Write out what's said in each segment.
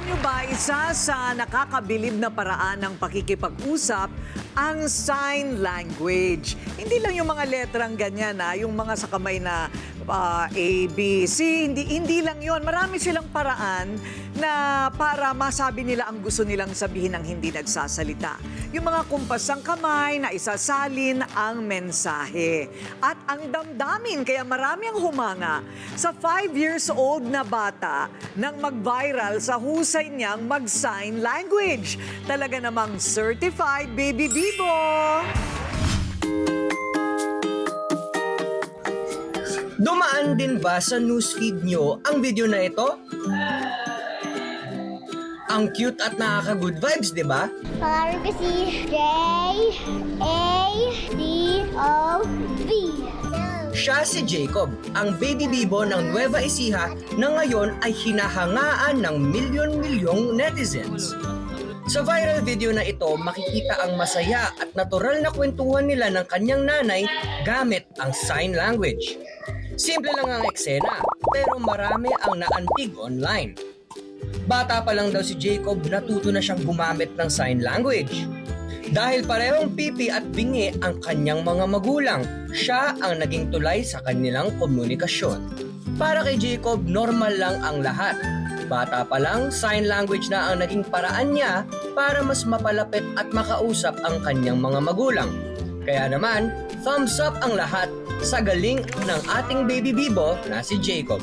nyo ba, isa sa nakakabilib na paraan ng pakikipag-usap ang sign language. Hindi lang yung mga letrang ganyan, yung mga sa kamay na A, B, C. Hindi lang yon. Marami silang paraan na para masabi nila ang gusto nilang sabihin ng hindi nagsasalita. Yung mga kumpas ng kamay na isasalin ang mensahe. At ang damdamin, kaya marami ang humanga sa 5 years old na bata nang mag-viral sa husay niyang mag-sign language. Talaga namang certified Baby Bibo! Dumaan din ba sa newsfeed nyo ang video na ito? Ang cute at nakaka-good vibes, di ba? Pangalan ko si J-A-C-O-B. Siya si Jacob, ang baby bibo ng Nueva Ecija na ngayon ay hinahangaan ng milyon-milyong netizens. Sa viral video na ito, makikita ang masaya at natural na kwentuhan nila ng kanyang nanay gamit ang sign language. Simple lang ang eksena, pero marami ang naantig online. Bata pa lang daw si Jacob, natuto na siyang gumamit ng sign language. Dahil parehong pipi at bingi ang kanyang mga magulang, siya ang naging tulay sa kanilang komunikasyon. Para kay Jacob, normal lang ang lahat. Bata pa lang, sign language na ang naging paraan niya para mas mapalapit at makausap ang kanyang mga magulang. Kaya naman, thumbs up ang lahat sa galing ng ating baby bibo na si Jacob.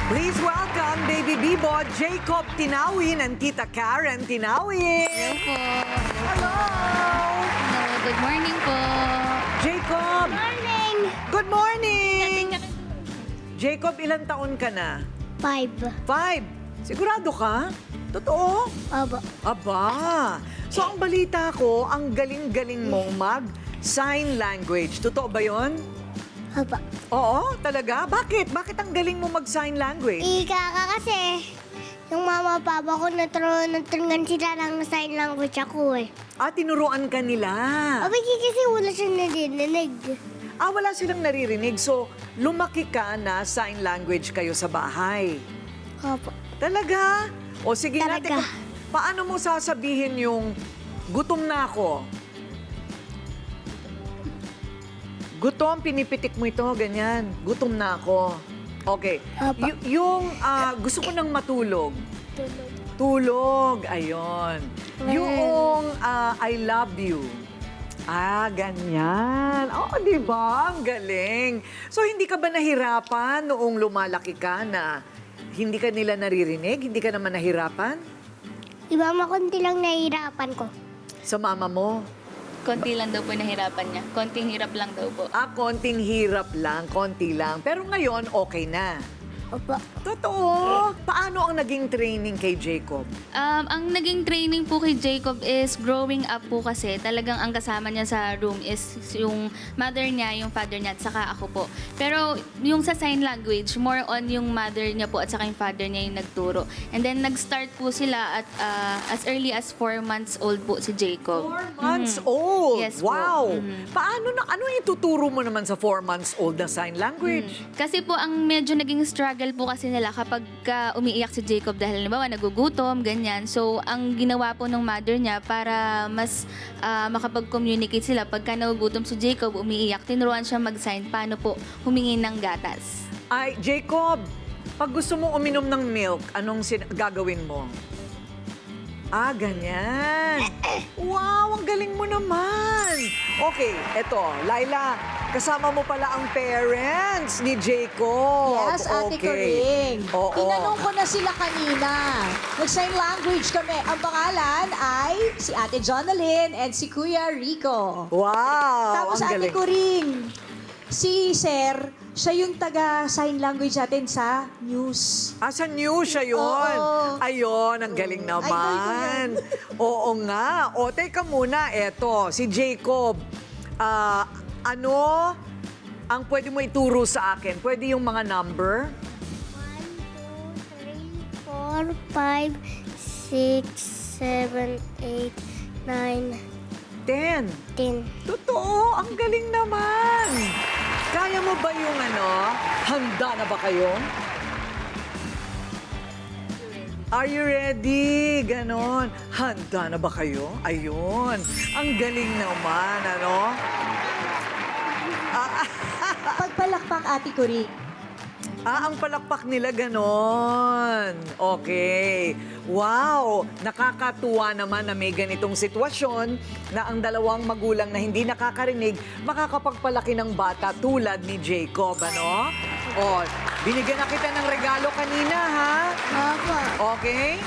Please welcome Baby Bibo, Jacob Tinawin and Tita Karen Tinawin. Hello po. Hello! Hello, good morning po. Jacob! Morning! Good morning! Jacob, ilang taon ka na? 5. 5. Sigurado ka? Totoo? Aba. Aba! So ang balita ko, ang galing-galing mong mag-sign language. Totoo ba yon? Aba. Oo, talaga? Bakit? Bakit ang galing mo mag-sign language? Ikaka kasi, yung mama papa ko naturunan sila ng sign language ako eh. Tinuruan ka nila. Aba, kasi wala siya nadinig. Wala silang naririnig. So, lumaki ka na sign language kayo sa bahay. Opo. Talaga? O sige natin, Talaga. paano mo sasabihin yung gutom na ako? Gutom, pinipitik mo ito, ganyan. Gutom na ako. Okay. Apa. Yung gusto ko nang matulog. Tulog. Tulog, ayon. Yung I love you. Ganyan. Di ba? Ang galing. So, hindi ka ba nahirapan noong lumalaki ka na hindi ka nila naririnig? Hindi ka naman nahirapan? Mama, konti lang nahihirapan ko. Sa mama mo? Konti lang daw po nahirapan niya. Konting hirap lang daw po. Konting hirap lang, konti lang. Pero ngayon, okay na. Opo. Totoo. Paano ang naging training kay Jacob? Ang naging training po kay Jacob is growing up po kasi talagang ang kasama niya sa room is yung mother niya, yung father niya, at saka ako po. Pero yung sa sign language, more on yung mother niya po at saka yung father niya yung nagturo. And then nag-start po sila at as early as 4 months old po si Jacob. 4 months old? Yes po. Wow! Paano na, ano yung ituturo mo naman sa 4 months old na sign language? Kasi po ang medyo naging struggle po kasi nila kapag umiiyak si Jacob dahil halimbawa nagugutom, ganyan. So, ang ginawa po ng mother niya para mas makapag-communicate sila, pagka nagugutom si Jacob, umiiyak, tinuruan siya mag-sign paano po humingi ng gatas. Jacob, pag gusto mo uminom ng milk, anong gagawin mo? Ganyan. Wow, ang galing mo naman. Okay, eto, Laila, kasama mo pala ang parents ni Jacob. Yes, Ate Okay. Coring. Oo. Tinanong ko na sila kanina. Nag-sign language kami. Ang pangalan ay si Ate Jonalyn and si Kuya Rico. Wow, Tapos ang Ate galing. Coring, si Sir, siya yung taga-sign language natin sa news. Sa news siya yun. Oo. Ayun, ang galing naman. Oo nga. O, teka muna. Eto, si Jacob. Ano ang pwede mo ituro sa akin? Pwede yung mga number? 1, 2, 3, 4, 5, 6, 7, 8, 9, 10. 10. Totoo, ang galing naman. Kaya mo ba yung handa na ba kayo? Are you ready? Ganon. Handa na ba kayo? Ayun. Ang galing naman, ano? Pagpalakpak, Ate Kuri. Ang palakpak nila ganon. Okay. Wow! Nakakatuwa naman na may ganitong sitwasyon na ang dalawang magulang na hindi nakakarinig makakapagpalaki ng bata tulad ni Jacob, ano? O, binigyan na kita ng regalo kanina, ha? Opo. Okay?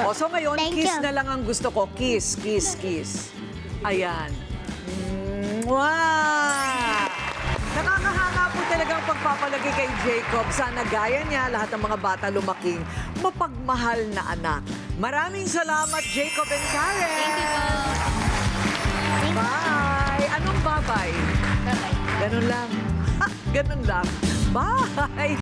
O, so ngayon, Thank kiss you. na lang ang gusto ko. Kiss, kiss, kiss. Ayan. Wow! Nakakahanga po talagang pagpapalagi kay Jacob. Sana gaya niya, lahat ng mga bata lumaking mapagmahal na anak. Maraming salamat, Jacob and Karen. Thank you po. Bye! Anong bye-bye? Bye-bye. Ganun lang. Ganun lang. Bye!